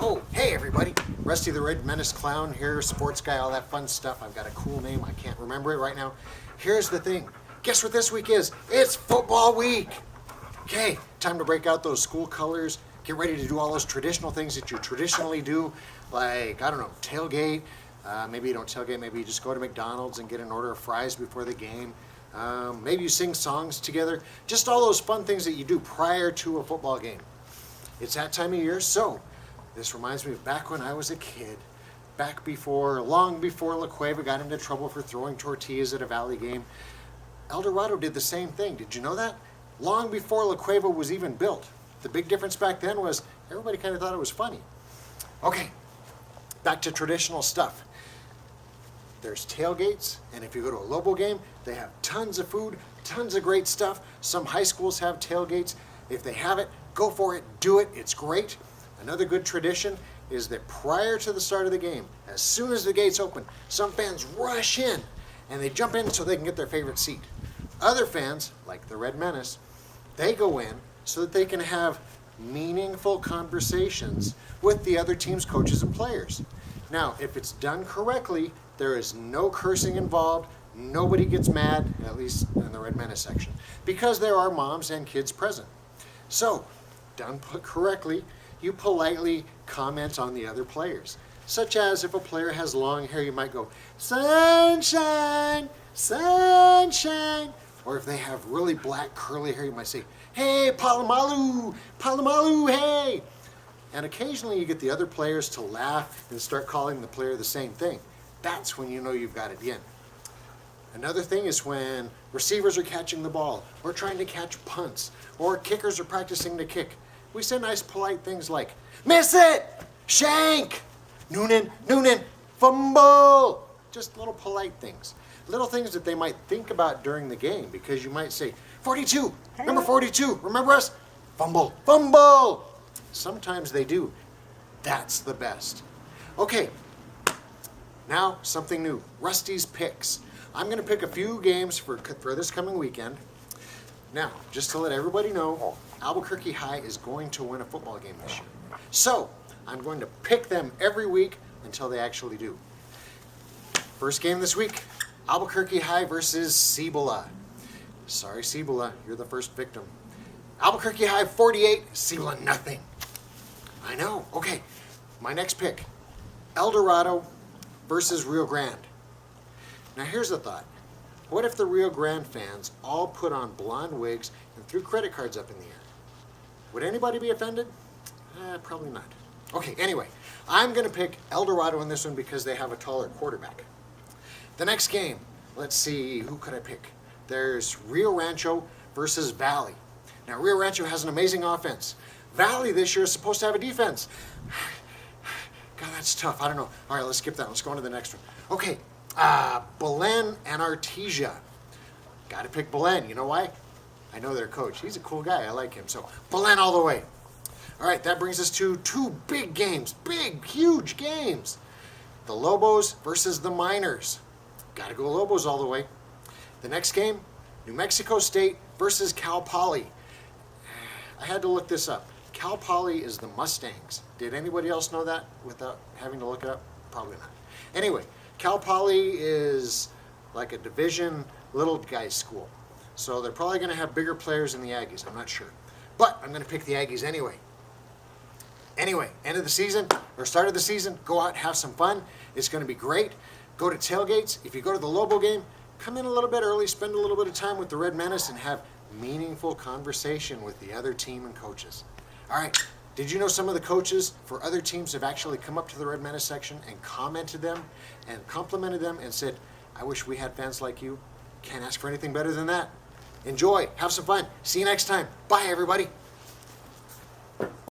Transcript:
Oh, hey everybody. Rusty the Red Menace Clown here, sports guy, all that fun stuff. I've got a cool name. I can't remember it right now. Here's the thing. Guess what this week is? It's football week. Okay, time to break out those school colors. Get ready to do all those traditional things that you traditionally do, like, I don't know, tailgate. Maybe you don't tailgate. Maybe you just go to McDonald's and get an order of fries before the game. Maybe you sing songs together. Just all those fun things that you do prior to a football game. It's that time of year, so this reminds me of back when I was a kid, long before La Cueva got into trouble for throwing tortillas at a Valley game. El Dorado did the same thing. Did you know that? Long before La Cueva was even built. The big difference back then was everybody kind of thought it was funny. Okay, back to traditional stuff. There's tailgates, and if you go to a Lobo game, they have tons of food, tons of great stuff. Some high schools have tailgates. If they have it, go for it, do it, it's great. Another good tradition is that prior to the start of the game, as soon as the gates open, some fans rush in and they jump in so they can get their favorite seat. Other fans, like the Red Menace, they go in so that they can have meaningful conversations with the other team's coaches and players. Now, if it's done correctly, there is no cursing involved. Nobody gets mad, at least in the Red Menace section, because there are moms and kids present. So, done put correctly, you politely comment on the other players. Such as if a player has long hair, you might go, sunshine, sunshine. Or if they have really black curly hair, you might say, hey, Palomalu, Palomalu, hey. And occasionally you get the other players to laugh and start calling the player the same thing. That's when you know you've got it in. Another thing is when receivers are catching the ball, or trying to catch punts, or kickers are practicing to kick. We say nice polite things like, miss it, shank, noonin, noonin, fumble. Just little polite things. Little things that they might think about during the game, because you might say, 42, number 42, remember us? Fumble, fumble. Sometimes they do. That's the best. Okay, now something new, Rusty's Picks. I'm going to pick a few games for this coming weekend. Now, just to let everybody know, Albuquerque High is going to win a football game this year. So, I'm going to pick them every week until they actually do. First game this week, Albuquerque High versus Cibola. Sorry, Cibola, you're the first victim. Albuquerque High 48, Cibola nothing. I know. Okay, my next pick, El Dorado versus Rio Grande. Now here's the thought. What if the Rio Grande fans all put on blonde wigs and threw credit cards up in the air? Would anybody be offended? Probably not. Okay, anyway, I'm going to pick El Dorado in this one because they have a taller quarterback. The next game, let's see, who could I pick? There's Rio Rancho versus Valley. Now, Rio Rancho has an amazing offense. Valley this year is supposed to have a defense. God, that's tough. I don't know. All right, let's skip that. Let's go on to the next one. Okay, Belen and Artesia. Got to pick Belen. You know why? I know their coach. He's a cool guy. I like him. So, Belen all the way. All right, that brings us to two big games. Big, huge games. The Lobos versus the Miners. Got to go Lobos all the way. The next game, New Mexico State versus Cal Poly. I had to look this up. Cal Poly is the Mustangs. Did anybody else know that without having to look it up? Probably not. Anyway, Cal Poly is like a division little guys school. So they're probably going to have bigger players than the Aggies. I'm not sure. But I'm going to pick the Aggies anyway. Anyway, end of the season or start of the season, go out, have some fun. It's going to be great. Go to tailgates. If you go to the Lobo game, come in a little bit early, spend a little bit of time with the Red Menace and have meaningful conversation with the other team and coaches. All right, did you know some of the coaches for other teams have actually come up to the Red Menace section and commented them and complimented them and said, I wish we had fans like you. Can't ask for anything better than that. Enjoy. Have some fun. See you next time. Bye, everybody.